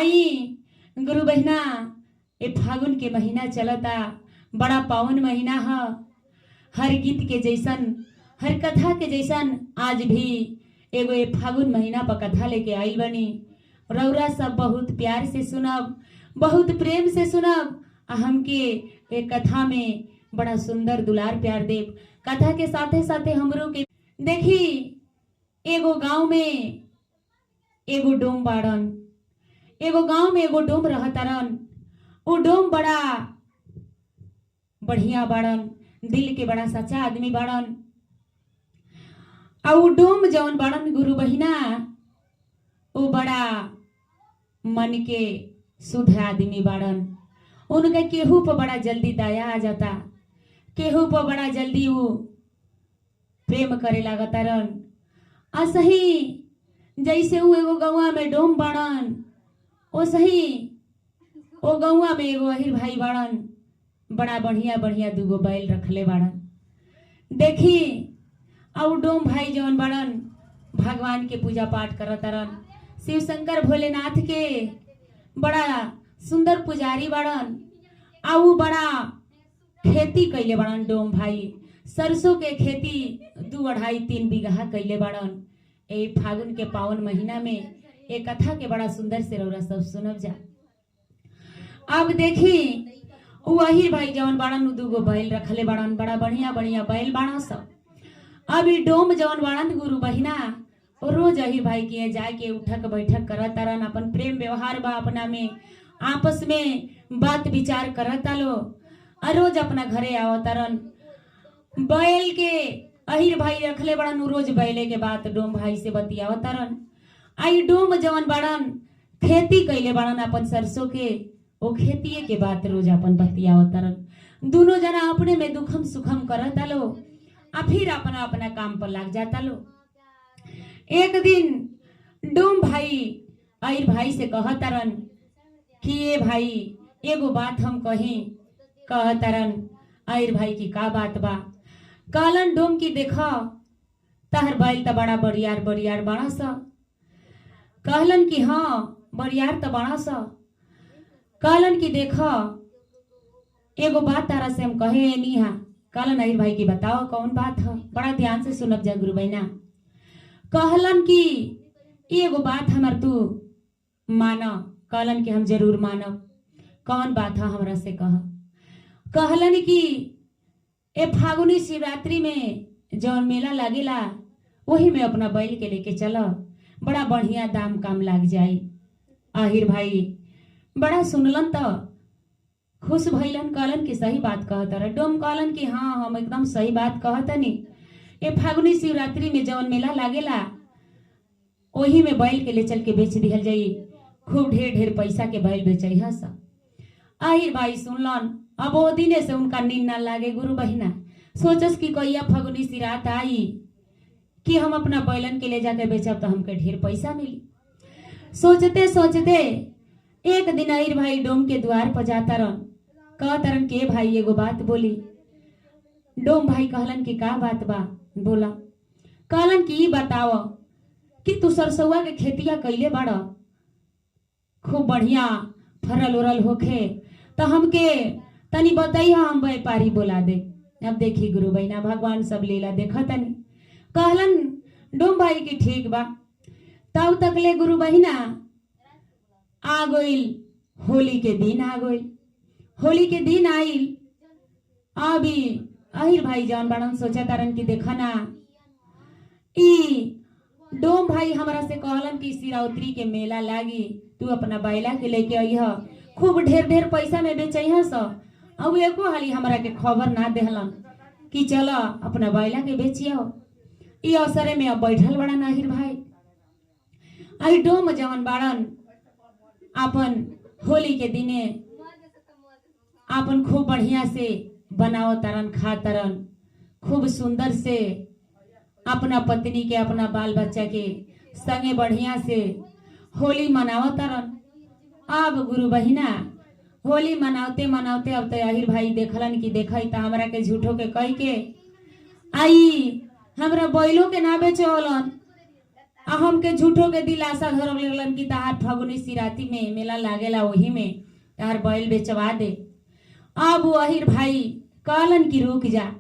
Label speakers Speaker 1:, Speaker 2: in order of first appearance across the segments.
Speaker 1: आई गुरु बहिना, ए फागुन के महीना चलता, बड़ा पावन महीना है। हर गीत के जैसन, हर कथा के जैसन आज भी एगो ए फागुन महीना पर कथा लेके आई बनी। रौरा सब बहुत प्यार से सुनब, बहुत प्रेम से सुनब। हमके एक कथा में बड़ा सुंदर दुलार प्यार देव। कथा के साथे साथे हमरो के देखी, एगो गांव में एगो डोम बाड़न। एगो गांव में एगो डोम रहतारन। वो डोम बड़ा बढ़िया बाड़न, दिल के बड़ा सच्चा आदमी बाड़न। और डोम जौन बाड़न गुरु बहिना, वो बड़ा मन के शुद्ध आदमी बाड़न। उनका केहू पर बड़ा जल्दी दया आ जाता, केहू पर बड़ा जल्दी वो प्रेम करे लागतारन। असही जैसे वो एगो गौवा में डोम बाड़न, ओ सही ओ गौवा में एगो अहिर भाई बाड़न। बड़ा बढ़िया बढ़िया दूगो बैल रखले बाड़न। देखी और डोम भाई जौन बाड़न भगवान के पूजा पाठ करतारन। शिव शंकर भोलेनाथ के बड़ा सुंदर पुजारी बाड़न। आउ बड़ा खेती कैले बाड़न डोम भाई। सरसों के खेती 2-2.5-3 बीघा कैले बाड़न। ए फागुन के पावन महीना में एक कथा के बड़ा सुंदर से रौरा सब सुनब जा। अब देखी वही भाई जौन बाड़न दूगो बैल रखले बाड़न, बड़ा बढ़िया बढ़िया बैल बाड़ा सब। अभी डोम जौन बाड़न गुरु बहिना, रोज अही भाई के जाके उठक बैठक करत तारन। अपन प्रेम व्यवहार बा अपना में, आपस में बात विचार करत लो। रोज अपना घरे आवत तारन। बैल के अहिर भाई रखले बाड़न, रोज बैले के बात डोम भाई से बतियावत तारन। आई डोम जवन बाड़न खेती कैले बाड़न अपन सरसों के, ओ खेती के बात रोज अपन बतियावत तारन। दोनों जना अपने में दुखम सुखम करत लो, आ फिर अपना अपना काम पर लग जाता लो। एक दिन डोम भाई अहिर भाई से कहतारन कि ये भाई एगो बात हम कही। कहतारन अहिर भाई की का बात बा? कहलन डोम की देखा तहर बैल तो बड़ा बड़ियार बड़ियार बाड़ा सा। कहलन कि हाँ बड़ियार तो बाड़ा सा। कहलन कि देखा एगो बात तारा से हम कहे नहीं हा। कहलन अहिर भाई की बताओ कौन बात है? बड़ा ध्यान से सुनब जा गुरु बहिना। कहलन कि एगो बात हमार तू माना। कहलन कि हम जरूर मानब। कौन बात है हमरा से कह। कहलन कि ए फागुनी शिवरात्रि में जौन मेला लागेला वही में अपना बैल के लेके चला, बड़ा बढ़िया दाम काम लाग जाई। आहिर भाई बड़ा सुनलन तो खुश भइलन। कहलन कि सही बात कहता रहे। डोम कहलन कि हाँ हम एकदम सही बात कहतनी। ए फागुनी शिवरात्रि में जौन मेला लागेला वही में बैल के ले चल के बेच दिहल जाई। खूब ढेर ढेर पैसा के बैल बेचई हस। आहिर भाई सुनलन। अब वो दिने से उनका नींद ना लागे गुरु बहिना। सोचस कि कहिया फागुनी शिवरात आई कि हम अपना बैलन के ले जाके बेचब तो हमके ढेर पैसा मिली। सोचते सोचते एक दिन अहिर भाई डोम के द्वार पर जाता रन। कहतारन के भाई एगो बात बोली। डोम भाई कहलन कि का बात बा? बोला। कहलन कि बताओ कि तू सरसौआ के खेतिया कैले बाड़ा, खूब बढ़िया फरल उरल होखे, तो हमके तनी बताइए, हम व्यापारी बोला दे। अब देखी गुरु बहिना भगवान सब लीला देखा तनी। कहलन डोम भाई की ठीक बा। तब तक ले गुरु बहिना आ गइल होली के दिन। आ गइल होली के दिन आइल। अभी अहिर भाई जौन बाड़न सोचा तारन कि देखा ना ई डोम भाई हमरा से कहलन कि शिवरात्रि के मेला लागी, तू अपना बैला के लेके अइह, खूब ढेर ढेर पैसा में बेचइह स। अब एको हाली हमरा के खबर ना देहलन कि चलो अपना बैला के बेचियो। ई अवसरे में अब बैठल बड़न आहिर भाई। आई डोम जवन बाड़न अपन होली के दिने अपन खूब बढ़िया से बनाओ तरन, खा तरन, खूब सुंदर से अपना पत्नी के अपना बाल बच्चा के संगे बढ़िया से होली मनाओ तरन। अब गुरु बहिना होली मनाते मनाते अब तो अहिर भाई देखलन कि देखई तो हमरा के झूठो के कह के आई हमरा बैलो के ना बेचोलन आ हमके झूठो के दिलासा धर लगलन कि तहार फगुनी सिराती में मेला लागेला, वही में तहार बैल बेचवा दे। अब अहिर भाई कहलन कि रुक जा,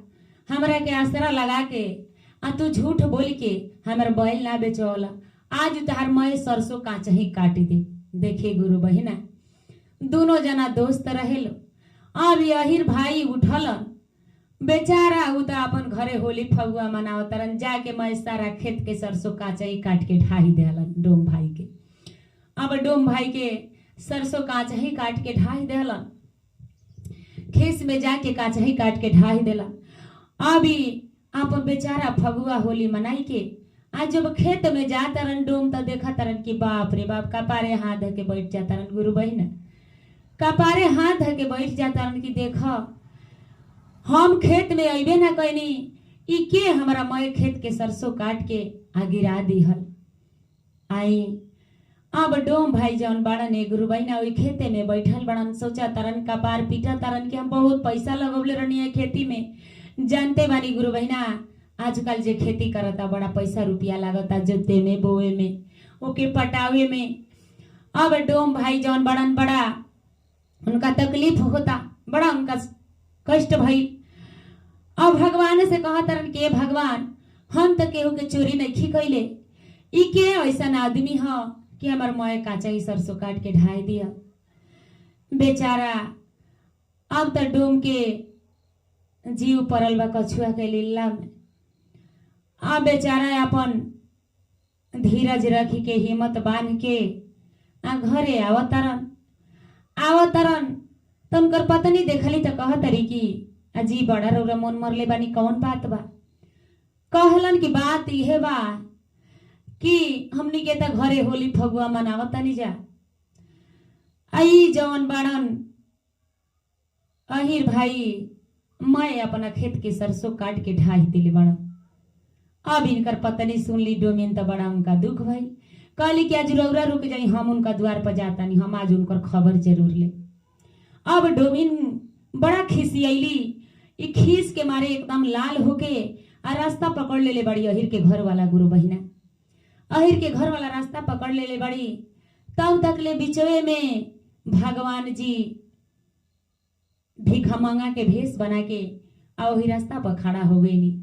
Speaker 1: हमरा के आसरा लगा के आ तू झूठ बोल के हमर बैल ना बेचवला, आज तहार मैं सरसों काचा ही काट दे। देखे गुरु बहिना दोनों जना दोस्त रहेलो। अब अहिर भाई उठलन, बेचारा उ तो अपन घरे होली फगुआ मनावतरन, जाके मैं सारा खेत के सरसों काचा ही काट के ढाई देहलन डोम भाई के। अब डोम भाई के सरसों काचा ही काट के ढाई देहलन, खेस में जाके काचा ही काट के ढाई देला। अभी अपन बेचारा फगुआ होली मनाई के आज जब खेत में जातरन डोम तो देखा तरन कि बाप रे बाप, कपारे हाथ धके के बैठ जातरन गुरु बहिना, कपारे हाथ धके के बैठ जातरन कि देख हम खेत में अबे ना कैनी, ई के हमारा मैं खेत के सरसों काट के आ गिरा दिहल। आई अब डोम भाई जौन बाड़न ए गुरु बहिना ओई खेते में बैठल बड़न, सोचा तरन कपार पीटा तरन कि हम बहुत पैसा लगौले रहनी है खेती में। जानते बानी गुरु बहिना आजकल जे खेती करता बड़ा पैसा रुपया लागता, जोते में बोए में ओके पटावे में। अब डोम भाई जौन बड़न बड़ा उनका तकलीफ होता, बड़ा उनका कष्ट भई। अब भगवान से कहा तरन के भगवान हम तो केहू के चोरी नहीं कैले, ई के ऐसा आदमी ह कि हमार मोए काचा ही सरसों काट के ढाई दिया। बेचारा अब तो डोम के जीव परल बा कछुआ के लीला में। अब बेचारा अपन धीरज रखी के हिम्मत बांध के आ घरे आवतरन तो उनकर पत्नी देखली तो कहतरी कि अजी बड़ा रौरा मन मरले बानी, कौन बात बा? कहलन की बात इहे बा कि हमनी के त घरे होली फगुआ मनावतानी जा। आई जवन बाड़न अहिर भाई मैं अपना खेत के सरसों काट के ढाई दिले बड़न। अब इनकर पत्नी सुन ली डोमिन तो बड़ा उनका दुख भाई, कहली कि आज रौरा रुक जाई, हम उनका द्वार पर जाता नहीं, हम आज उनकर खबर जरूर ले। अब डोमिन बड़ा खिसियली, ई खीस के मारे एकदम लाल होके आ रास्ता पकड़ ले बड़ी अहिर के घर वाला गुरु बहिना। अहिर के घर वाला रास्ता पकड़ ले बड़ी, तब तक ले बिचवे में भगवान जी भिखमंगा के भेष बना के आ वही रास्ता पर खड़ा हो गई नी।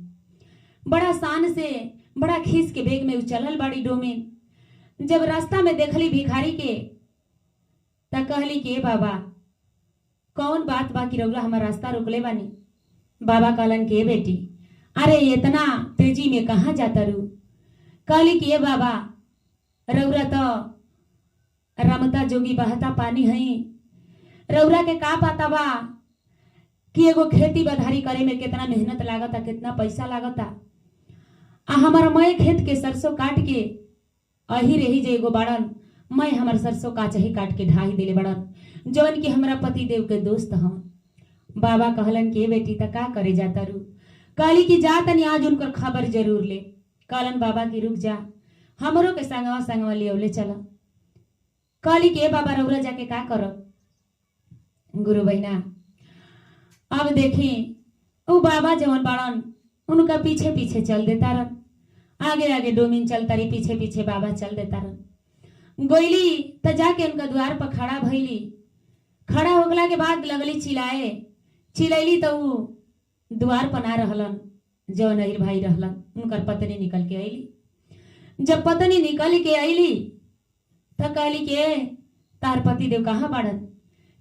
Speaker 1: बड़ा शान से बड़ा खीस के बेग में उचलल बड़ी डोमिन। जब रास्ता में देखली भिखारी के त कहली के बाबा कौन बात बा कि रउरा हमार रास्ता रोकले बानी? बाबा कहलन के बेटी अरे इतना तेजी में कहाँ जाता रू? कहली कि बाबा रउरा तो रमता जोगी बहता पानी हई, रउरा के का पता बा कि एगो खेती बधारी करे में कितना मेहनत लागता, कितना पैसा लागता। आ हमारा मैं खेत के सरसों काट के अही रही जे एगो बाड़न, मैं हमार सरसों काचा ही काट के ढाई दिले बड़न, जौन की हमारा पति देव के दोस्त हम। बाबा कहलन के बेटी त का करे जाता रू? कहली कि जा तनी आज उनकर खबर जरूर ले। कहलन बाबा की रुक जा, हमरो के संगवा संगवा ले चला। कहली कि बाबा रउरा जाके का करब? गुरु बहिना अब देखी वो बाबा जवन बाड़न उनका पीछे पीछे चल देता रन, आगे आगे डोमिन चलता रही, पीछे पीछे बाबा चल देता रन। गोइली त जाके उनका द्वार पर खड़ा भइली। खड़ा होगला के बाद लगली चिलैली तो वो द्वार पर ना रहलन, जवन अहिर भाई रहलन। उनकर पत्नी निकल के आईली। जब पत्नी निकल के आईली त कहली के तार पति देव कहाँ बाड़न?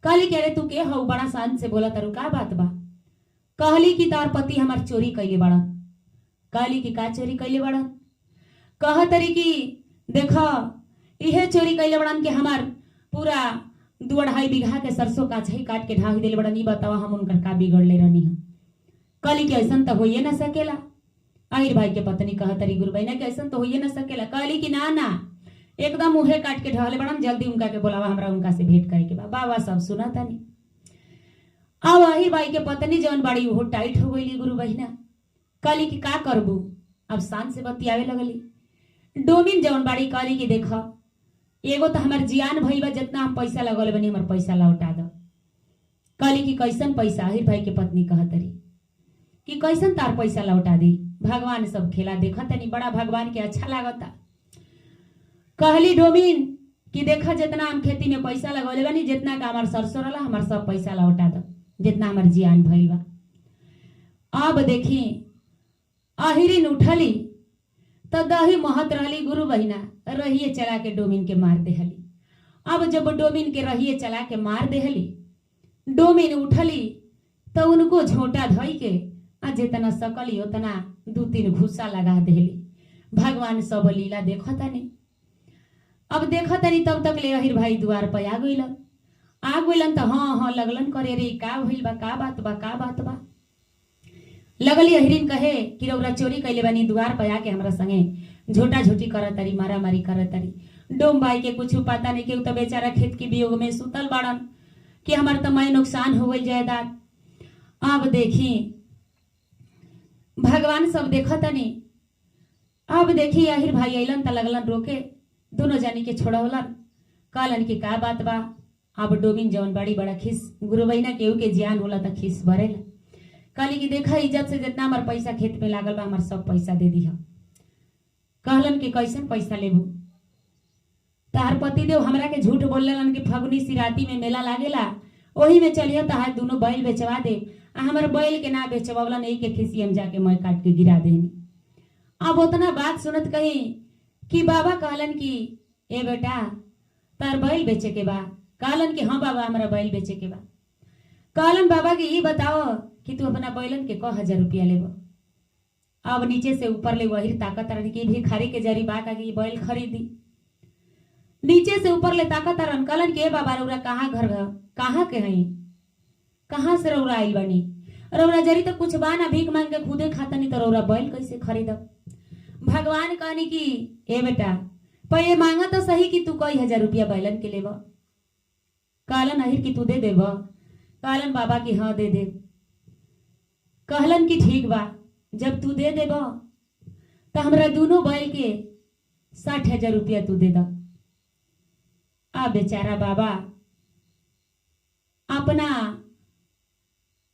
Speaker 1: कहली के अरे तू के हऊ? बड़ा शांत से बोला तारू, का बात बा? कहली कि तार पति हमार चोरी कैले बड़न। कहली कि का चोरी कैले बड़न? कह तरी कि देखो इहे चोरी कैले बड़न कि हमार पूरा 2-2.5 बीघा के सरसों काचा ही काट के ढाई दिले बड़न। ई बतावा हम उनकर का बिगड़ले रहनी हम? कहली कि ऐसन तो होइए ना सकेला। अहिर भाई के पत्नी कह तरी गुरु बहिना कि ऐसन तो होइए ना सकेला। कहली कि ना ना एकदम मुहे काट के ढहले बड़न, जल्दी उनका के बोलावा, हमरा उनका से भेंट करे के बा। बाबा सब सुना तानी। अब अहिर भाई के पत्नी जवन बाड़ी वो टाइट हो गई गुरु बहिना। कहली कि का करबू? अब शान से बतियावे लगली। डोमिन जवन बाड़ी कहली कि देख एगो तो हमार जियान भइल बा, जितना हम पैसा लगौले बनी हमार पैसा लौटा दो। कहली कि कैसन पैसा? अहिर भाई के पत्नी कहतरी कि कैसन तार पैसा लौटा दी? भगवान सब खेला देखा तनी, बड़ा भगवान के अच्छा लागता। कहली डोमिन कि देखा जितना हम खेती में पैसा लगौले बानी, जितना का हमार सरसों रहा हमार सब पैसा लौटा दो, जितना हमार जियान भइल बा। अब देखी अहिरिन उठली तो दही महत रहली गुरु बहिना, रहिए चला के डोमिन के मार देहली। अब जब डोमिन के रहिए चला के मार देहली, डोमिन उठली तो उनको झोटा धोई के आ जितना सकली उतना 2-3 घुसा लगा देहली। भगवान सब लीला देखतानी। अब देखतानी तब तक ले अहिर भाई द्वार पर आ गइलन तो हाँ लगलन करे, रे का भइल बा, का बात बा। लगली अहिरिन कहे कि रौरा चोरी कैले बानी, द्वार पर आके हमरा संगे झोटा झोटी करत तारी, मारा मारी करत तारी। डोम भाई के कुछ पता नहीं, केहू तो बेचारा खेत के वियोग में सुतल बाड़न कि हमार तो मैं नुकसान हो गई जायदाद। अब देखी भगवान सब देखतनी। अब देखी अहिर भाई अइलन त लगलन रोके, दोनों जानी के छोड़ौलन, कहलन कि का बात बा। अब डोमिन जवन बड़ी बड़ा खिस, गुरु बहिना केहू के जियान होला त खिस भरेला। कहली कि देखा इज्जत से जितना हमार पैसा खेत में लागल बा हमार सब पैसा दे दिह। कहलन कि कैसन पैसा लेबू? तहार पतिदेव हमरा के झूठ बोललन कि फगुनी सिराती में मेला लागेला, ओही में चलिए तहार दोनों बैल बेचवा दे। आ हमार बैल के ना बेचवावलन, यही के खिसी हम जाके मैं काट के गिरा देनी। अब उतना बात सुनत कही कि बाबा कहलन कि ए बेटा तार बैल बेचे के बा? कहलन कि हाँ बाबा हमरा बैल बेचे के बा। कहलन बाबा कि ये बताओ कि तू अपना बैलन के 1000 रुपया लेबो। अब नीचे से ऊपर ले वही ताकत रन की भिखारी के जरी बा कि बैल खरीदी। नीचे से ऊपर ले ताकत रन। कहलन के बाबा रौरा कहाँ घर कहाँ के हई, कहाँ से रौरा आइल बनी? रौरा जरी तो कुछ बा ना, भीख मांग के खुदे खाता नहीं तो रौरा बैल कैसे खरीदब? भगवान कहनी कि ए बेटा पहले मांगा तो सही कि तू कई 1000 रुपया बैलन के लेबो। कहलन अहिर कि तू दे देब? कहलन बाबा की हाँ दे दे। कहलन कि ठीक बा, जब तू दे देब तो हमरा दोनों बैल के 60,000 रुपया तू दे द। आ बेचारा बाबा अपना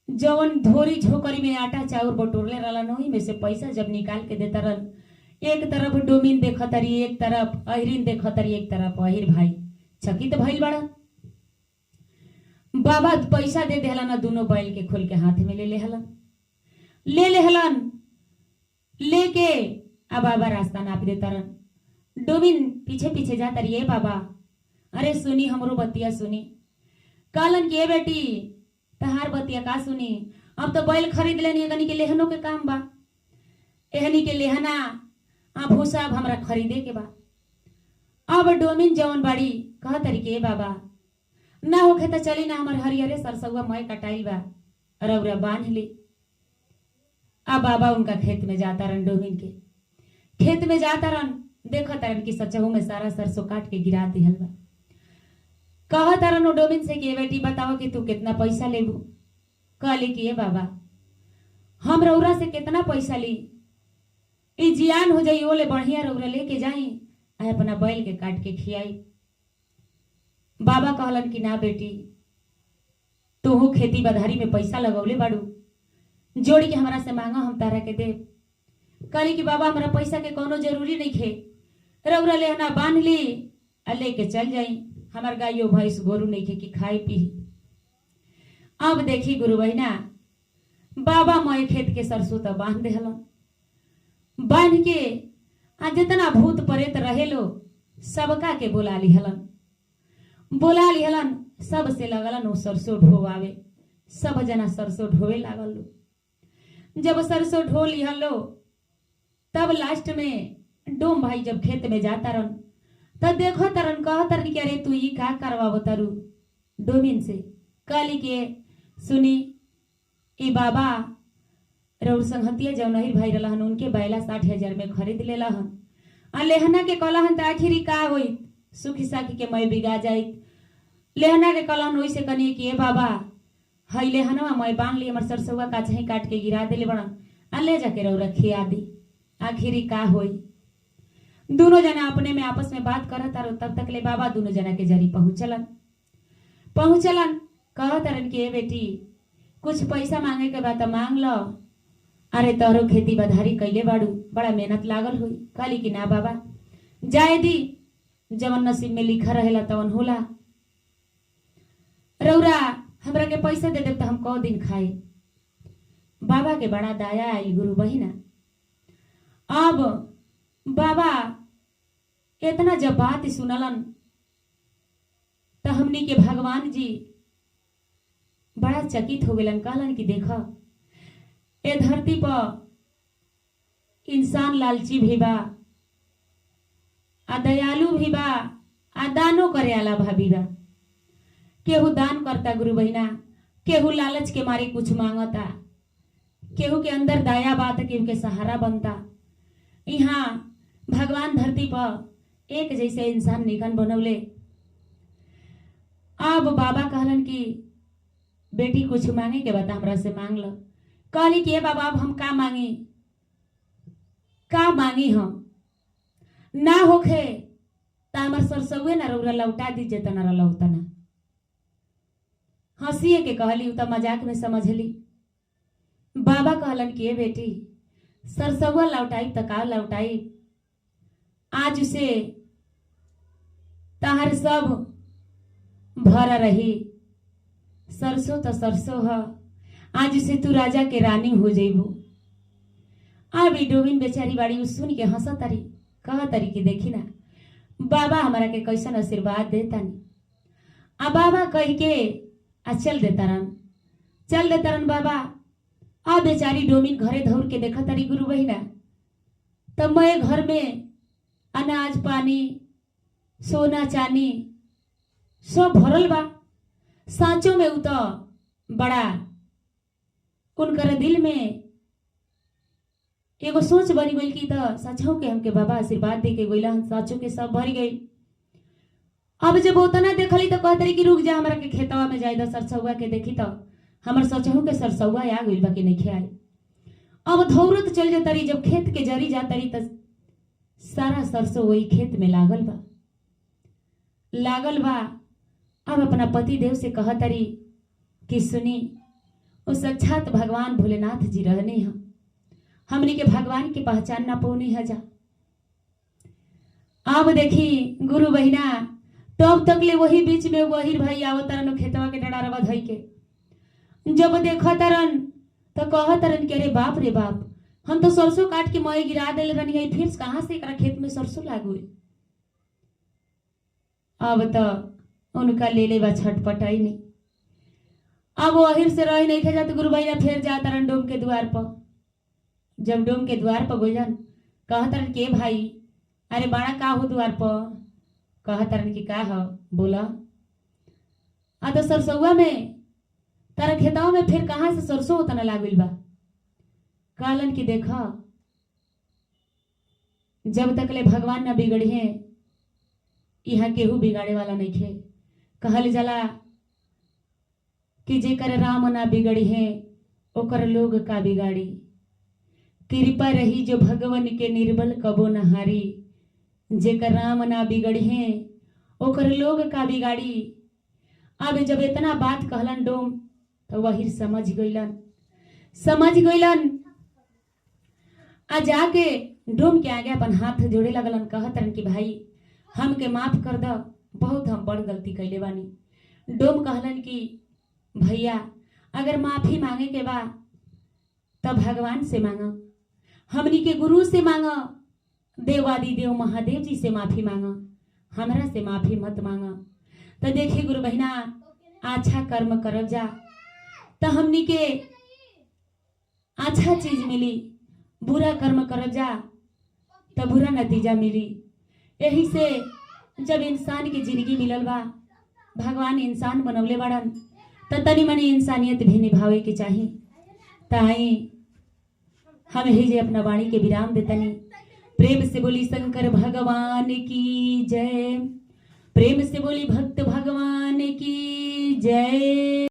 Speaker 1: जवन धोरी झोकरी में आटा चाउर बटोरले रहलन, वही में से पैसा जब निकाल के देता रहन, एक तरफ डोमिन देखतरी, एक तरफ अहिरिन देखतरी, एक तरफ अहिर भाई चकित भइल बड़ा। बाबा पैसा दे देहलन, दोनों बैल के खोल के हाथ में ले लेहलन लेके आ बाबा रास्ता नाप देता रहन। डोमिन पीछे पीछे जाता रही, ए बाबा अरे सुनी हमरो बतिया सुनी। कहलन कि ए बेटी तहार बतिया का सुनी? अब तो बैल खरीद लेनी, एकनी के लेहनों के काम बा, एहनी के लेहना आ भूसा अब हमरा खरीदे के बा। अब डोमिन जवन बाड़ी कह तरीके बाबा ना होखे तो चली ना, हमार हरिहरे सरसौआ मैं कटाइल बा, रौरा बांध ली। अब बाबा उनका खेत में जाता रन, डोमिन के खेत में जाता रन, देखा तरन की सचहू में सारा सरसों काट के गिरा दिहल बा। कह तरन डोमिन से कि बेटी बताओ कि तू कितना पैसा लेबू? कहली कि ए बाबा हम रौरा से कितना पैसा ली, ई जियान हो जाई ओले बढ़िया रौरा लेके जाई, आ अपना बैल के काट के खियाई। बाबा कहलन कि ना बेटी तू खेती बधारी में पैसा लगौले बाड़ू, जोड़ी के हमरा से मांगा हम तारा के दे। कहली कि बाबा हमरा पैसा के कोनो जरूरी नहीं खे, रौरा लेहना बांध ली आ लेके चल जाई, हमार गायो भैंस गोरू नहीं खे कि खाई पी। अब देखी गुरु बहिना बाबा मोए खेत के सरसों तो बांध देहलन, बांध के आ जितना भूत प्रेत रहेलो सबका के बोला लिहलन। सब से लगलन वो सरसों ढोवावे, सब जना सरसों ढोवे लागल। जब सरसों ढो लिहलो तब लास्ट में डोम भाई जब खेत में जाता रन तब देखो तरन कह तरन कि अरे तू ये का करवाबो तारू डोमिन से। कहली के सुनी ई बाबा रउर संगतिया जौन अहिर भाई रहलन उनके बैला 60,000 में खरीद लेलहन, आ लेहना के कहलहन त आखिर का होई, सुखी साखी के मैं बिगा जाई। लेहना के कहलहन वैसे कनी कि ए बाबा हई लेहनवा मैं बांध ली, हमर सरसौआ का छही काट के गिरा देले बड़न, आ ले जाके रउरा खिया दी, आखिर का होई। दोनों जना अपने में आपस में बात करत तारो, तब तक ले बाबा दोनों जना के जरी पहुंचलन। कह तरन कि ए बेटी कुछ पैसा मांगे के बाद मांग लो, अरे तोहरो खेती बधारी कैले बाड़ू, बड़ा मेहनत लागल हुई। कहली कि ना बाबा जाए दी, जवन नसीब में लिखा रहेला तवन होला। रौरा हमरा के पैसा दे दे तो हम कौ दिन खाए। बाबा के बड़ा दया आई गुरु बहिना। अब बाबा इतना जब बात सुनलन तो हमनी के भगवान जी बड़ा चकित हो गलन। कहलन कि देख ए धरती पर इंसान लालची भी बा, आ दयालु भी बा, आ दानो करे आला भाभी बा। केहू दान करता गुरु बहिना, केहू लालच के मारे कुछ मांगता, केहू के अंदर दया बात, केहू के सहारा बनता। यहाँ भगवान धरती पर एक जैसे इंसान निकन बनौले। अब बाबा कहलन कि बेटी कुछ मांगे के बता हमरा से मांग लो। कहली कि बाबा अब हम का मांगी, का मांगी हम ना होखे तो हमार सरसौए ना रौरा लौटा दीजिए तो ना लौटा ना। हंसिए के कहली, उ तो मजाक में समझली। बाबा कहलन कि बेटी सरसौआ लौटाई तो का लौटाई, आज से तहार सब भरा रही। सरसों तो सरसों है, आज से तू राजा के रानी हो जेबू। अभी डोमिन बेचारी बाड़ी सुन के हंसा तारी, कह तारी कि देखी ना बाबा हमारा के कैसन आशीर्वाद देतानी। आ बाबा कह के आ चल देतारन बाबा। आ बेचारी डोमिन घरे धौर के देखा तारी गुरु बहिना, तब मैं घर में अनाज पानी सोना चांदी सब भरल बा। साँचों में उ तो बड़ा उनकर दिल में एगो सोच बनी गई कि तो सचो के हमके बाबा आशीर्वाद दे के गईला, साँचों के सब भर गई। अब जब उतना देखली तो कहतरी कि रुक जा, हमरा के खेतवा में जाए सरसौआ के देखी तो हमर सचहु के सरसौआ आ गइल बा कि नहीं आए। अब धौरत चल जातरी, जब खेत के जरी जातरी तो सारा सरसों वही खेत में लागल बा। अब अपना पति देव से कहतरी कि सुनी वो साक्षात भगवान भोलेनाथ जी रहने हैं, हमने के भगवान की पहचान ना पौनी है जा। अब देखी गुरु बहिना तब तक ले वही बीच में वही भाई आवतरन खेतवा के डरारवा धई के। जब देखा तरन तो कह तरन के अरे बाप रे बाप, हम तो सरसों काट के मई गिरा दिल रही है, फिर कहां से एकरा खेत में सरसों लागू। अब तो उनका ले ले बा छटपटाई नहीं। अब वही से रही नहीं थे जाते गुरु भैया फिर जाता रन डोम के द्वार पर। जब डोम के द्वार पर गोजन कहतरन के भाई अरे बड़ा का हो द्वार पर, कहतरन की का हो बोला। आ तो सरसौआ में तारा खेतवा में फिर कहां से सरसों उतना लागल बा। कहलन की देखा जब तक ले भगवान ना बिगड़ी है यहाँ केहू बिगाड़े वाला नहीं खे। कहल जाला कि जेकर राम ना बिगड़ी है ओकर लोग का बिगाड़ी। कृपा रही जो भगवान के निर्बल कबो न हारी, जेकर राम ना बिगड़ी है ओकर लोग का बिगाड़ी। अब जब इतना बात कहलन डोम तो वही समझ गईलन। आ जाके डोम के आगे अपन हाथ जोड़े लगलन, कहतरन कि भाई हमके माफ कर दो, बहुत हम बड़ गलती कैले बानी। डोम कहलन कि भैया अगर माफी मांगे के बा तब भगवान से मांगा, हमनी के गुरु से मांगा, देवादि देव महादेव जी से माफी मांगा, हमरा से माफी मत मांगा। तो देखिए गुरु बहिना अच्छा कर्म करब जा तो हमनी के अच्छा चीज मिली, बुरा कर्म करब जा तो बुरा नतीजा मिली। यही से जब इंसान की जिंदगी मिलल बा, भगवान इंसान बनवले बाड़न तो तनी मनी इंसानियत भी निभावे के चाहिए। ताई हम ही जे अपना वाणी के विराम देतनी। प्रेम से बोली शंकर भगवान की जय, प्रेम से बोली भक्त भगवान की जय।